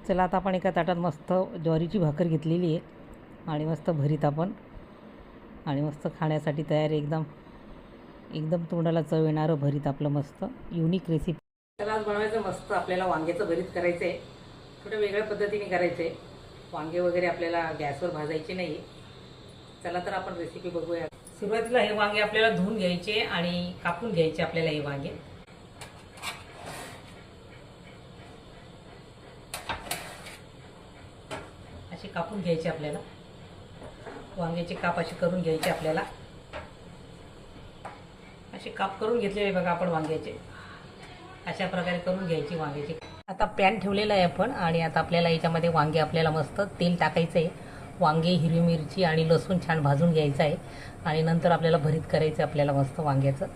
चला आता आपण एका ताटात मस्त ज्वारीची भाकर घेतलेली आहे आणि मस्त भरीत आपण आणि मस्त खाण्यासाठी तयार आहे एकदम एकदम तोंडाला चव येणारं भरीत आपलं मस्त युनिक रेसिपी. चला आज बनवायचं मस्त आपल्याला वांग्याचं भरीत करायचं आहे. थोडं वेगळ्या पद्धतीने करायचं आहे. वांगे वगैरे आपल्याला गॅसवर भाजायचे नाही. चला तर आपण रेसिपी बघूया. सुरुवातीला हे वांगे आपल्याला धुवून घ्यायचे आणि कापून घ्यायचे आपल्याला हे वांगे. असे कापून घ्यायचे आपल्याला. वांग्याचे काप असे करून घ्यायचे आपल्याला. असे काप करून घेतलेले बघा आपण वांग्याचे. अशा प्रकारे करून घ्यायचे वांग्याचे. आता पॅन ठेवलेला आहे आपण आणि आता आपल्याला याच्यामध्ये वांगे आपल्याला मस्त तेल टाकायचं आहे. वांगे, हिरवी मिरची आणि लसूण छान भाजून घ्यायचं आहे आणि नंतर आपल्याला भरीत करायचं आपल्याला मस्त वांग्याचं.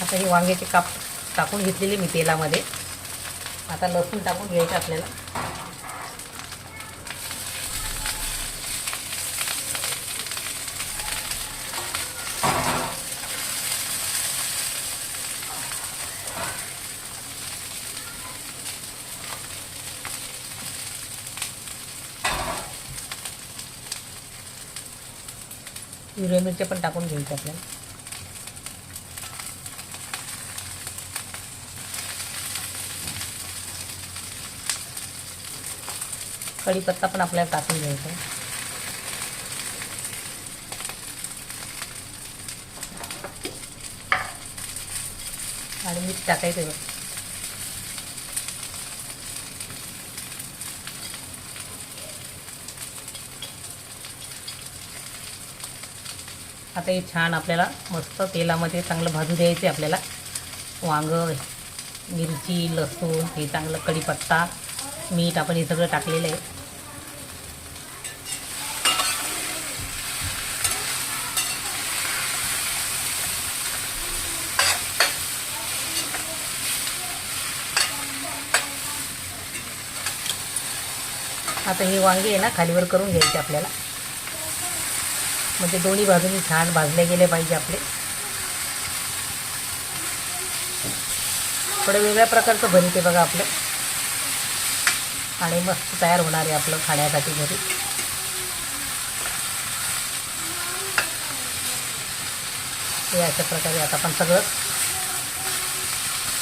आता हे वांग्याचे काप टाकून घेतलेले मी तेलामध्ये. आता लसूण टाकून घ्यायचं आपल्याला. हिरव्या मिरच्या पण टाकून घ्यायच्या आपल्याला. कढीपत्ता पण आपल्याला टाकून घ्यायचा. आणि मीठ टाकायचं. आता हे छान आपल्याला मस्त तेलामध्ये चांगलं भाजू द्यायचं आपल्याला. वांग, मिरची, लसूण, हे चांगलं कढीपत्ता, मीठ आपण हे सगळं टाकलेलं आहे. आता हे वांगे आहे ना खालीवर करून घ्यायचे आपल्याला. म्हणजे दोन्ही बाजूनी छान भाजले गेले पाहिजे आपले. थोडं वेगळ्या प्रकारचं भरीत आहे बघा आपलं आणि मस्त तयार होणार आहे आपलं खाण्यासाठी घरी. हे अशा प्रकारे आता आपण सगळं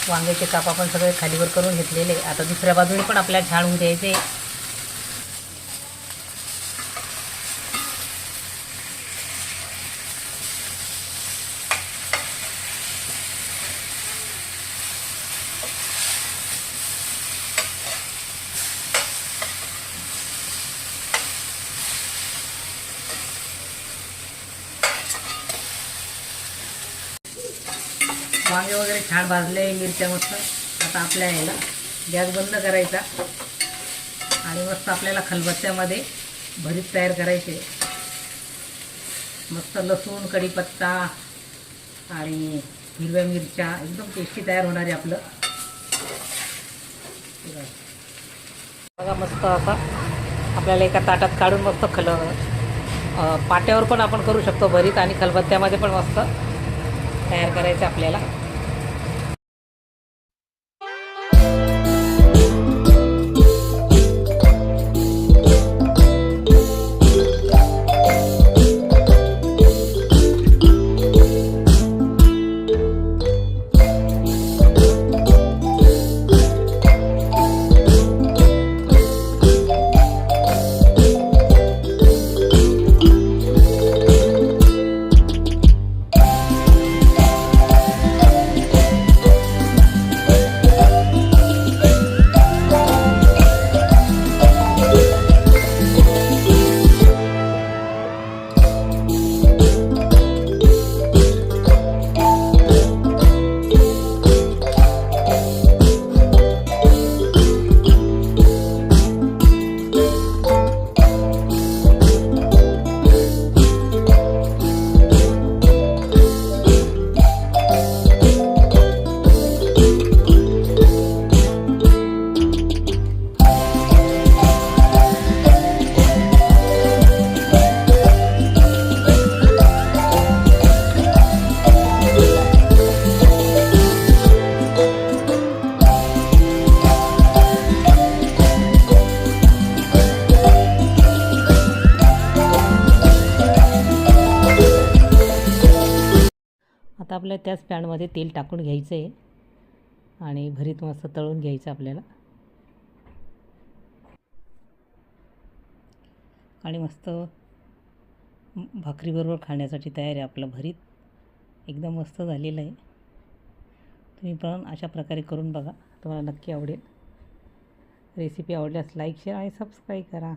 वांग्याचे काप आपण सगळे खालीवर करून घेतलेले. आता दुसऱ्या बाजूने पण आपल्याला छान होऊ द्यायचे. वांगे वगैरे छान भाजले, मिरच्या मस्त. आता आपल्या याला गॅस बंद करायचा आणि मस्त आपल्याला खलबत्त्यामध्ये भरीत तयार करायचे. मस्त लसूण, कढीपत्ता आणि हिरव्या मिरच्या एकदम टेस्टी तयार होणार आहे आपलं. बघा मस्त आता आपल्याला एका ताटात काढून मस्त पाट्यावर पण आपण करू शकतो भरीत आणि खलबत्त्यामध्ये पण मस्त तयार करायचं आपल्याला. आता आपल्याला त्याच पॅनमध्ये तेल टाकून घ्यायचं आहे आणि भरीत मस्त तळून घ्यायचं आपल्याला. आणि मस्त भाकरीबरोबर खाण्यासाठी तयार आहे आपलं भरीत. एकदम मस्त झालेलं आहे. तुम्ही पण अशा प्रकारे करून बघा, तुम्हाला नक्की आवडेल. रेसिपी आवडल्यास लाईक, शेअर आणि सबस्क्राईब करा.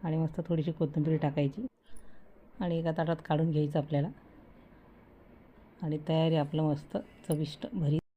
आणि मस्त थोडीशी कोथिंबीर टाकायची आणि एका ताटात काढून घ्यायचं आपल्याला. आणि तयार आहे आपलं मस्त चविष्ट भरीत.